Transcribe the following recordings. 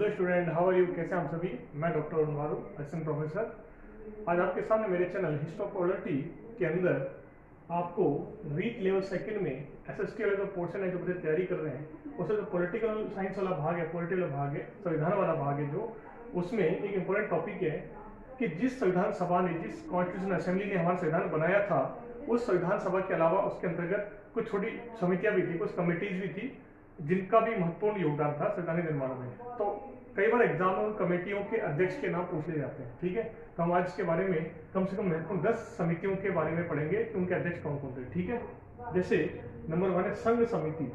Hello student, how are you? कैसे हैं आप सभी? मैं डॉक्टर अरुण मारू, असिस्टेंट प्रोफेसर। आज आपके सामने मेरे चैनल हिस्टोपॉलिटी के अंदर आपको रीट लेवल सेकंड में एसएसटी वाले जो पोर्शन है जो बच्चे तैयारी कर रहे हैं, उससे जो पॉलिटिकल साइंस वाला भाग है, पॉलिटिकल भाग है, संविधान वाला भाग है, जो उसमें एक इम्पोर्टेंट टॉपिक है कि जिस संविधान सभा ने, जिस कॉन्स्टिट्यूशन असेंबली ने हमारा संविधान बनाया था, उस संविधान सभा के अलावा उसके अंतर्गत कुछ छोटी समितियां भी थी, कुछ कमिटीज भी थी, जिनका भी महत्वपूर्ण योगदान था संविधान निर्माण में। तो कई बार एग्जाम में उन कमेटियों के अध्यक्ष के नाम पूछे जाते हैं। ठीक है, तो हम आज इसके बारे में कम से कम महत्वपूर्ण 10 समितियों के बारे में पढ़ेंगे कि उनके अध्यक्ष कौन कौन थे। ठीक है, जैसे नंबर 1 है संघ समिति,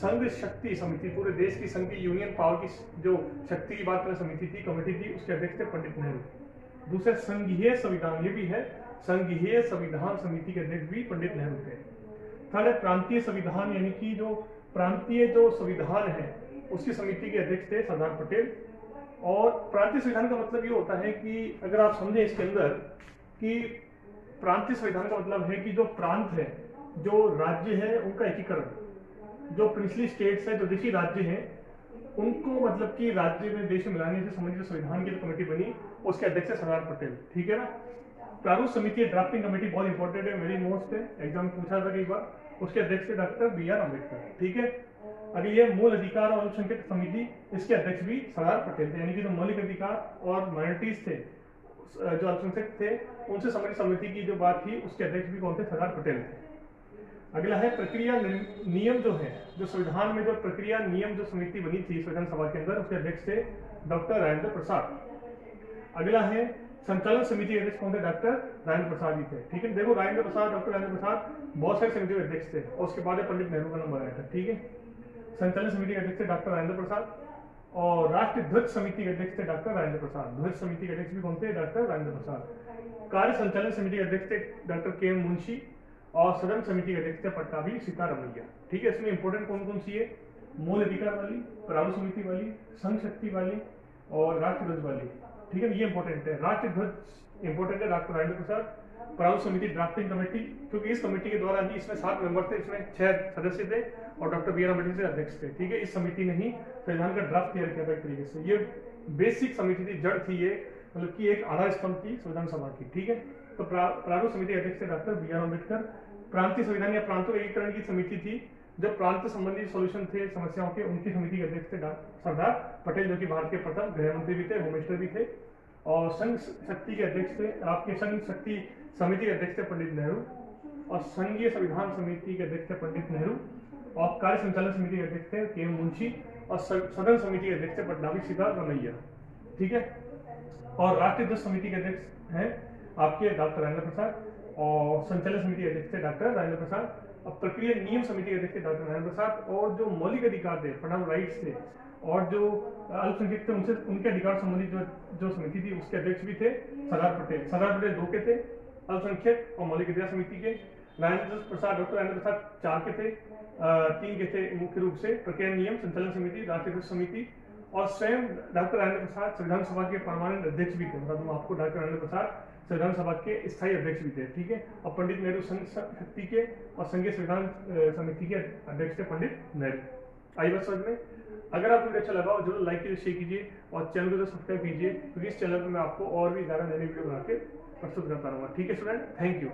संघ शक्ति समिति। पूरे देश की संघ की यूनियन पावर की जो शक्ति की बात करें समिति थी, कमेटी थी, उसके अध्यक्ष थे पंडित नेहरू। दूसरे संघीय संविधान, ये भी है, संघीय संविधान समिति के अध्यक्ष भी पंडित नेहरू थे। थर्ड है प्रांतीय संविधान, यानी कि जो प्रांतीय जो संविधान है उसकी समिति के अध्यक्ष थे सरदार पटेल। और प्रांतीय संविधान का मतलब ये होता है कि अगर आप समझें इसके अंदर कि प्रांतीय संविधान का मतलब है कि जो प्रांत है, जो राज्य है, उनका एकीकरण, जो प्रिंसली स्टेट्स है, जो देशी राज्य हैं, उनको मतलब कि राज्य में देश में मिलाने से संबंधित संविधान की जो कमेटी बनी, उसके अध्यक्ष है सरदार पटेल। ठीक है ना। प्रारूप समिति, ड्राफ्टिंग कमेटी बहुत इंपॉर्टेंट है, वेरी मोस्ट है, एग्जाम में पूछा था कई बार। उसके अध्यक्ष डॉक्टर बी.आर. अम्बेडकर। ठीक है। अभी ये मूल अधिकार और अल्पसंख्यक समिति, इसके अध्यक्ष भी सरदार पटेल थे, यानी कि जो मौलिक अधिकार और माइनॉरिटीज थे, जो अल्पसंख्यक थे, उनसे संबंधित समिति की जो बात थी, उसके अध्यक्ष भी कौन थे? सरदार पटेल थे। अगला है प्रक्रिया नियम, जो है जो संविधान में जो प्रक्रिया नियम जो समिति बनी थी संविधान सभा के अंदर, उसके अध्यक्ष थे डॉक्टर राजेंद्र प्रसाद। अगला है संचालन समिति के अध्यक्ष कौन थे? डॉक्टर राजेंद्र प्रसाद जी थे। ठीक है, देखो राजेंद्र प्रसाद, डॉक्टर राजेंद्र प्रसाद बहुत सारी समिति के अध्यक्ष थे, और उसके बाद पंडित नेहरू का नंबर आया था। ठीक है, संचालन समिति के अध्यक्ष थे डॉक्टर राजेंद्र प्रसाद, और राष्ट्रीय ध्वज समिति के अध्यक्ष थे डॉक्टर राजेंद्र प्रसाद। ध्वज समिति के अध्यक्ष भी कौन थे? डॉक्टर राजेंद्र प्रसाद। कार्य संचालन समिति के अध्यक्ष थे डॉक्टर के एम मुंशी, और सदन समिति के अध्यक्ष थे पट्टाभी सीतारमैया। ठीक है, इसमें इंपोर्टेंट कौन कौन सी है? मूल अधिकार वाली, प्रारूप समिति वाली, संघ शक्ति वाली, और राष्ट्रीय ध्वज वाली। ठीक है, ये इंपॉर्टेंट है। राष्ट्रीय ध्वज इंपॉर्टेंट है, डॉक्टर राजेंद्र प्रसाद। प्रारूप समिति, ड्राफ्टिंग कमेटी, क्योंकि इस कमेटी के द्वारा ही, इसमें 7 मेंबर थे, इसमें 6 सदस्य थे, और डॉक्टर बी.आर. अम्बेडकर से अध्यक्ष थे। ठीक है, इस समिति ने ही संविधान का ड्राफ्ट तैयार किया था एक तरीके से। ये बेसिक समिति थी, जड़ थी, ये मतलब कि एक आधार स्तंभ थी संविधान सभा की। ठीक है, तो प्रारूप समिति के अध्यक्ष थे डॉक्टर बी.आर. अम्बेडकर। प्रांतीय संविधान या प्रांतों के एकीकरण की समिति थी, जो प्रांत संबंधी सॉल्यूशन थे समस्याओं के, उनकी समिति के अध्यक्ष थे सरदार पटेल, जो कि भारत के प्रथम गृह मंत्री भी थे, होम मिनिस्टर भी थे। और संघ शक्ति के अध्यक्ष थे, आपके संघ शक्ति समिति के अध्यक्ष थे पंडित नेहरू, और संघीय संविधान समिति के अध्यक्ष थे पंडित नेहरू, और कार्य संचालन समिति के अध्यक्ष थे के एम मुंशी, और सदन समिति के अध्यक्ष थे पट्टाभी सीतारमैया। ठीक है, और राष्ट्रीय ध्वज समिति के अध्यक्ष हैं आपके डॉक्टर राजेंद्र प्रसाद, और संचालन समिति के अध्यक्ष थे डॉक्टर राजेंद्र प्रसाद। अब प्रक्रिया नियम समिति के अध्यक्ष थे डॉक्टर राजेंद्र प्रसाद, और जो मौलिक अधिकार थे, फंडामेंटल राइट्स थे, और जो अल्पसंख्यक थे, उनसे उनके अधिकार संबंधित जो समिति थी, उसके अध्यक्ष भी थे सरदार पटेल। सरदार पटेल 2 के थे, अल्पसंख्यक और मौलिक अधिकार समिति के। राजेंद्र प्रसाद, डॉक्टर राजेंद्र प्रसाद 4 के थे, 3 के थे मुख्य रूप से प्रक्रिया नियम, संचालन समिति, राष्ट्रीय समिति, और स्वयं डॉक्टर राजेंद्र प्रसाद संविधान सभा के परमानेंट अध्यक्ष भी थे। मतलब आपको डॉक्टर राजेंद्र प्रसाद संविधान सभा के स्थायी अध्यक्ष भी थे। ठीक है, और पंडित नेहरू संघ शक्ति के और संघीय संविधान समिति के अध्यक्ष थे पंडित नेहरू। आई बात समझ में? अगर आपको वीडियो अच्छा लगा हो जरूर लाइक कीजिए, शेयर कीजिए, और चैनल को सब्सक्राइब कीजिए, क्योंकि इस चैनल पर मैं आपको और भी ज़्यादा नए वीडियो बना के प्रस्तुत करता रहूँगा। ठीक है स्टूडेंट, थैंक यू।